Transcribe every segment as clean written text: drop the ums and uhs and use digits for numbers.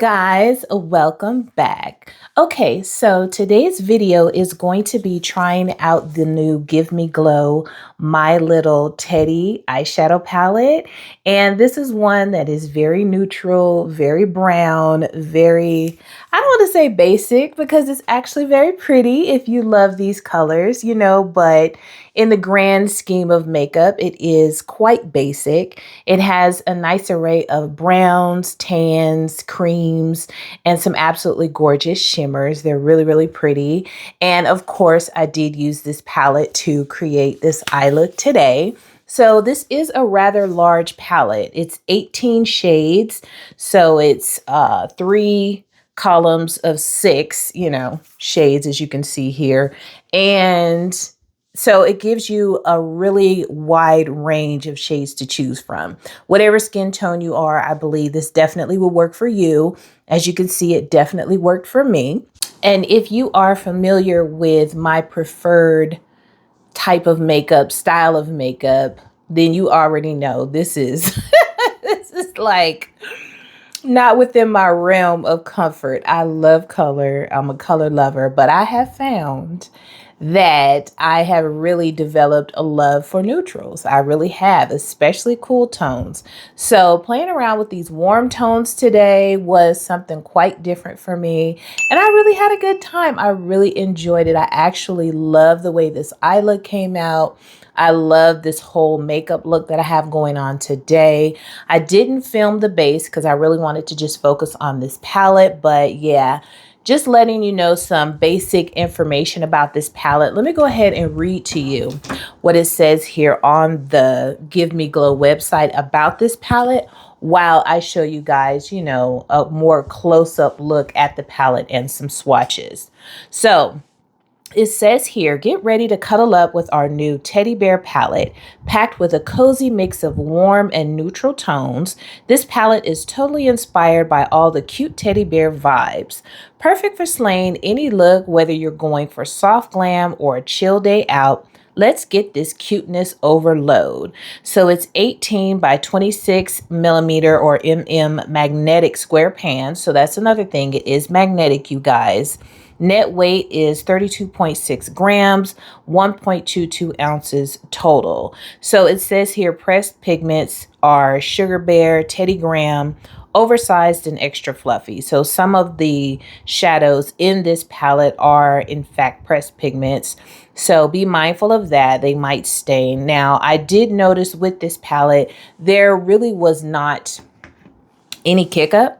Guys, welcome back. Okay, so today's video is going to be trying out the new Give Me Glow My Little Teddy eyeshadow palette. And this is one that is very neutral, very brown, very, I don't want to say basic because it's actually very pretty if you love these colors, but in the grand scheme of makeup, it is quite basic. It has a nice array of browns, tans, creams, and some absolutely gorgeous shimmers. They're really, really pretty. And of course, I did use this palette to create this eye look today. So this is a rather large palette. It's 18 shades. So it's 3 columns of 6, shades, as you can see here. And so it gives you a really wide range of shades to choose from. Whatever skin tone you are, I believe this definitely will work for you. As you can see, it definitely worked for me. And if you are familiar with my preferred type of makeup, style of makeup, then you already know this is this is like not within my realm of comfort. I love color. I'm a color lover, but I have found that I have really developed a love for neutrals. I really have, especially cool tones. So playing around with these warm tones today was something quite different for me. And I really had a good time. I really enjoyed it. I actually love the way this eye look came out. I love this whole makeup look that I have going on today. I didn't film the base because I really wanted to just focus on this palette, but yeah, just letting you know some basic information about this palette. Let me go ahead and read to you what it says here on the Give Me Glow website about this palette while I show you guys, a more close-up look at the palette and some swatches. So it says here, get ready to cuddle up with our new teddy bear palette, packed with a cozy mix of warm and neutral tones. This palette is totally inspired by all the cute teddy bear vibes. Perfect for slaying any look, whether you're going for soft glam or a chill day out. Let's get this cuteness overload. So it's 18 by 26 millimeter or magnetic square pans. So that's another thing. It is magnetic, you guys. Net weight is 32.6 grams, 1.22 ounces total. So it says here pressed pigments are Sugar Bear, Teddy Graham, oversized and extra fluffy. So some of the shadows in this palette are in fact pressed pigments. So be mindful of that. They might stain. Now, I did notice with this palette, there really was not any kick up.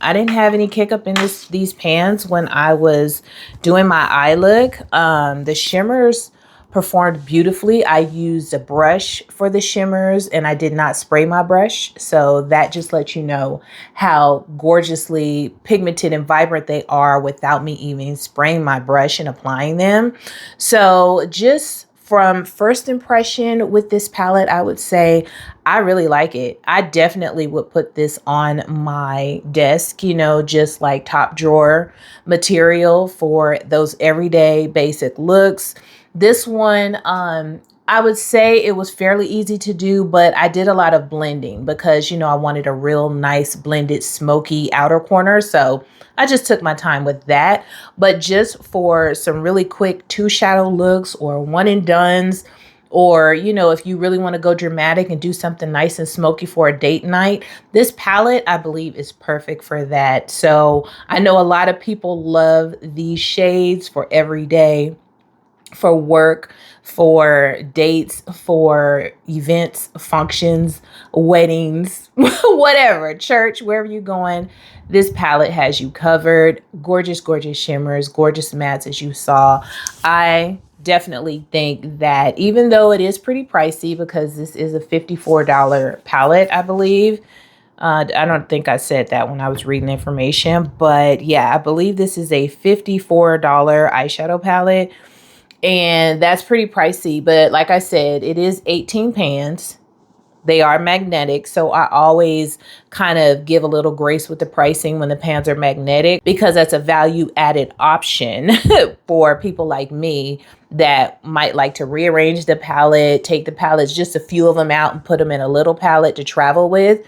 I didn't have any kick up in these pans when I was doing my eye look. The shimmers performed beautifully. I used a brush for the shimmers and I did not spray my brush. So that just lets you know how gorgeously pigmented and vibrant they are without me even spraying my brush and applying them. So just from first impression with this palette, I would say I really like it. I definitely would put this on my desk, just like top drawer material for those everyday basic looks. This one, I would say it was fairly easy to do, but I did a lot of blending because, I wanted a real nice blended smoky outer corner. So I just took my time with that. But just for some really quick 2 shadow looks or one and dones, or, if you really want to go dramatic and do something nice and smoky for a date night, this palette, I believe, is perfect for that. So I know a lot of people love these shades for every day, for work, for dates, for events, functions, weddings, whatever, church, wherever you're going. This palette has you covered. Gorgeous, gorgeous shimmers, gorgeous mattes, as you saw. I definitely think that even though it is pretty pricey, because this is a $54 palette, I believe. I don't think I said that when I was reading the information, but yeah, I believe this is a $54 eyeshadow palette. And that's pretty pricey. But like I said, it is 18 pans. They are magnetic. So I always kind of give a little grace with the pricing when the pans are magnetic, because that's a value added option for people like me that might like to rearrange the palette, take the palettes, just a few of them out and put them in a little palette to travel with.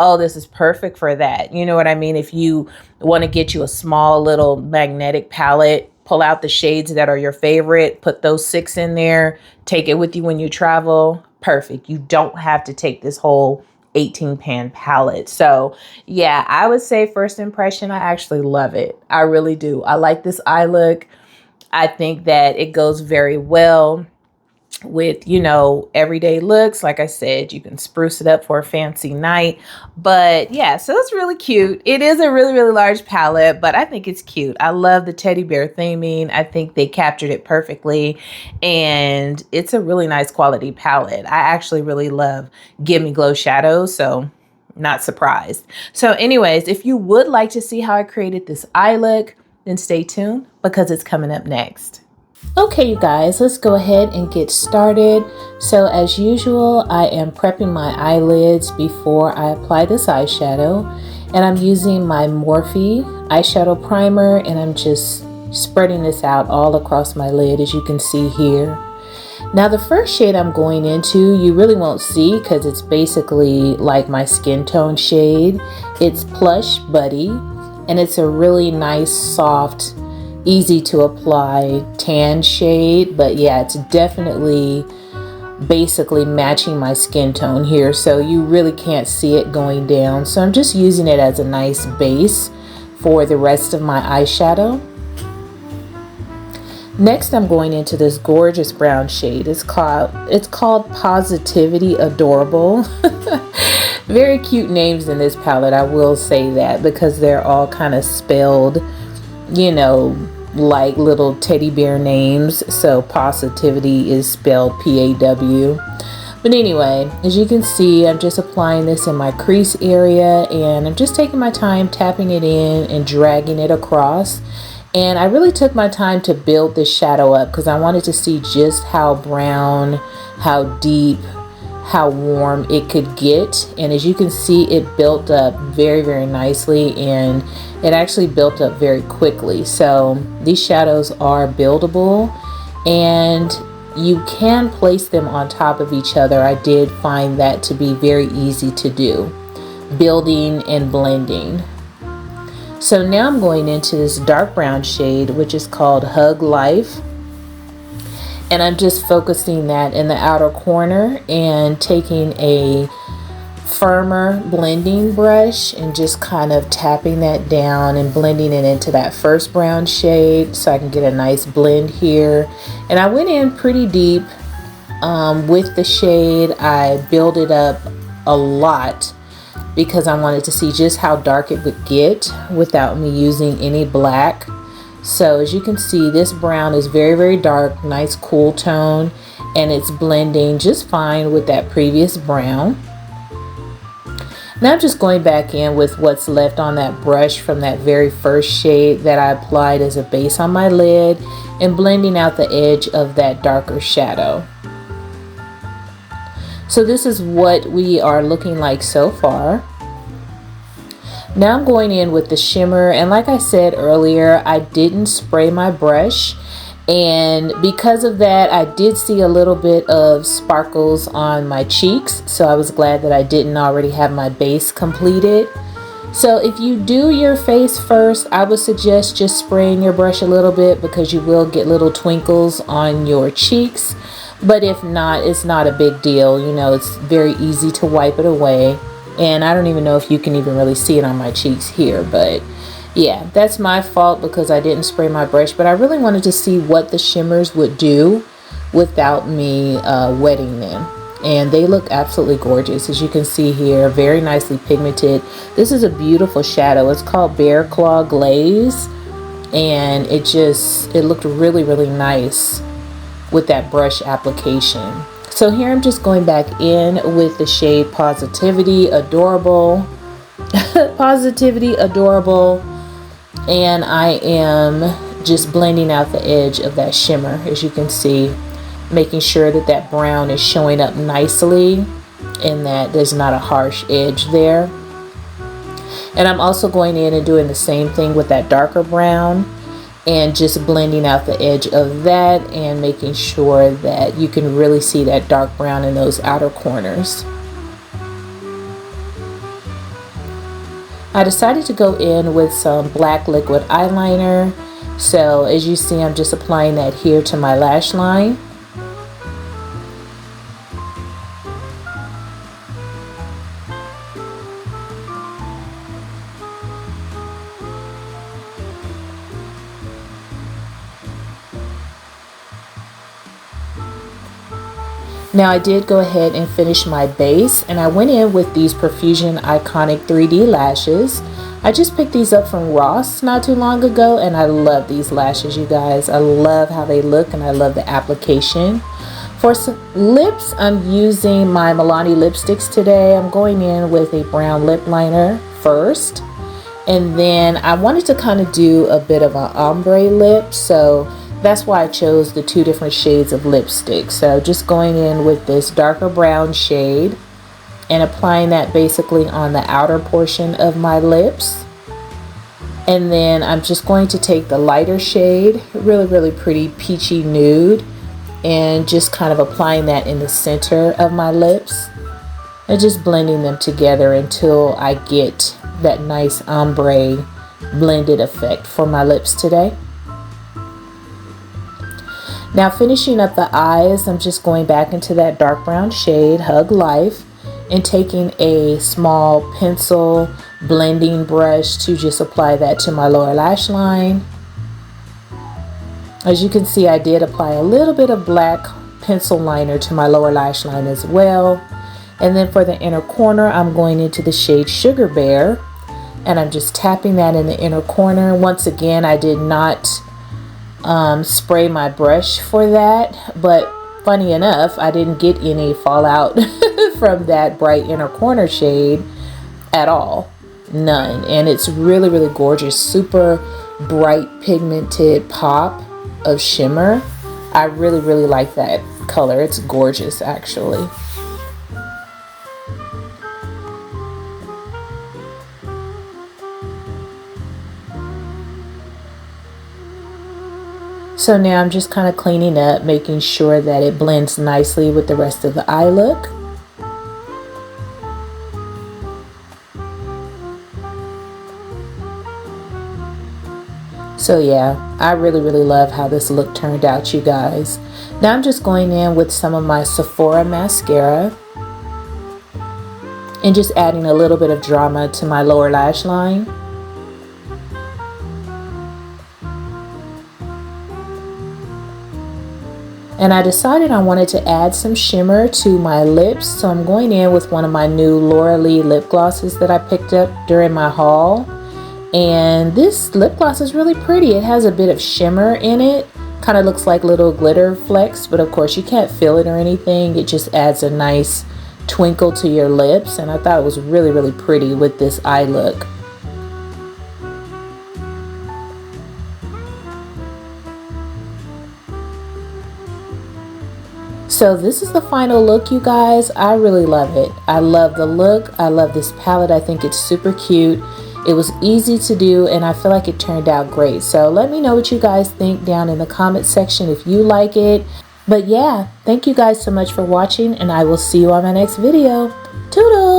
oh, this is perfect for that. You know what I mean? If you want to get you a small little magnetic palette, pull out the shades that are your favorite, put those 6 in there, take it with you when you travel. Perfect. You don't have to take this whole 18 pan palette. So yeah, I would say first impression, I actually love it. I really do. I like this eye look. I think that it goes very well with, you know, everyday looks. Like I said, you can spruce it up for a fancy night. But yeah, so it's really cute. It is a really, really large palette, but I think it's cute. I love the teddy bear theming. I think they captured it perfectly. And it's a really nice quality palette. I actually really love Give Me Glow shadows, so not surprised. So anyways, if you would like to see how I created this eye look, then stay tuned because it's coming up next. Okay, you guys, let's go ahead and get started. So as usual, I am prepping my eyelids before I apply this eyeshadow. And I'm using my Morphe eyeshadow primer, and I'm just spreading this out all across my lid, as you can see here. Now the first shade I'm going into, you really won't see because it's basically like my skin tone shade. It's Plush Buddy, and it's a really nice, soft, easy to apply tan shade. But yeah, it's definitely basically matching my skin tone here, so you really can't see it going down. So I'm just using it as a nice base for the rest of my eyeshadow. Next, I'm going into this gorgeous brown shade. It's called Positivity Adorable. Very cute names in this palette, I will say that, because they're all kind of spelled, you know, like little teddy bear names. So Positivity is spelled P-A-W. But anyway, as you can see, I'm just applying this in my crease area, and I'm just taking my time tapping it in and dragging it across. And I really took my time to build this shadow up because I wanted to see just how brown, how deep, how warm it could get. And as you can see, it built up very, very nicely, and it actually built up very quickly. So these shadows are buildable, and you can place them on top of each other. I did find that to be very easy to do, building and blending. So now I'm going into this dark brown shade, which is called Hug Life. And I'm just focusing that in the outer corner and taking a firmer blending brush and just kind of tapping that down and blending it into that first brown shade so I can get a nice blend here. And I went in pretty deep with the shade. I built it up a lot because I wanted to see just how dark it would get without me using any black. So as you can see, this brown is very, very dark, nice cool tone, and it's blending just fine with that previous brown. Now I'm just going back in with what's left on that brush from that very first shade that I applied as a base on my lid, and blending out the edge of that darker shadow. So this is what we are looking like so far. Now I'm going in with the shimmer, and like I said earlier, I didn't spray my brush, and because of that I did see a little bit of sparkles on my cheeks, so I was glad that I didn't already have my base completed. So if you do your face first, I would suggest just spraying your brush a little bit because you will get little twinkles on your cheeks. But if not, it's not a big deal. You know, it's very easy to wipe it away. And I don't even know if you can even really see it on my cheeks here. But yeah, that's my fault because I didn't spray my brush. But I really wanted to see what the shimmers would do without me wetting them. And they look absolutely gorgeous. As you can see here, very nicely pigmented. This is a beautiful shadow. It's called Bear Claw Glaze. And it looked really, really nice with that brush application. So here I'm just going back in with the shade Positivity Adorable. Positivity Adorable. And I am just blending out the edge of that shimmer, as you can see, making sure that that brown is showing up nicely and that there's not a harsh edge there. And I'm also going in and doing the same thing with that darker brown, and just blending out the edge of that and making sure that you can really see that dark brown in those outer corners. I decided to go in with some black liquid eyeliner. So as you see, I'm just applying that here to my lash line. Now I did go ahead and finish my base, and I went in with these Profusion Iconic 3D lashes. I just picked these up from Ross not too long ago, and I love these lashes, you guys. I love how they look, and I love the application. For some lips, I'm using my Milani lipsticks today. I'm going in with a brown lip liner first, and then I wanted to kind of do a bit of an ombre lip, so that's why I chose the two different shades of lipstick. So just going in with this darker brown shade and applying that basically on the outer portion of my lips. And then I'm just going to take the lighter shade, really pretty peachy nude, and just kind of applying that in the center of my lips and just blending them together until I get that nice ombre blended effect for my lips today. Now finishing up the eyes, I'm just going back into that dark brown shade, Hug Life, and taking a small pencil blending brush to just apply that to my lower lash line. As you can see, I did apply a little bit of black pencil liner to my lower lash line as well. And then for the inner corner, I'm going into the shade Sugar Bear, and I'm just tapping that in the inner corner. Once again, I did not spray my brush for that, but funny enough, I didn't get any fallout from that bright inner corner shade at all. None. And it's really gorgeous, super bright pigmented pop of shimmer. I really like that color. It's gorgeous actually. So now I'm just kind of cleaning up, making sure that it blends nicely with the rest of the eye look. So yeah, I really love how this look turned out, you guys. Now I'm just going in with some of my Sephora mascara and just adding a little bit of drama to my lower lash line. And I decided I wanted to add some shimmer to my lips, so I'm going in with one of my new Laura Lee lip glosses that I picked up during my haul. And this lip gloss is really pretty. It has a bit of shimmer in it. Kind of looks like little glitter flecks, but of course you can't feel it or anything. It just adds a nice twinkle to your lips, and I thought it was really pretty with this eye look. So this is the final look, you guys. I really love it. I love the look. I love this palette. I think it's super cute. It was easy to do, and I feel like it turned out great. So let me know what you guys think down in the comment section if you like it. But yeah, thank you guys so much for watching, and I will see you on my next video. Toodles!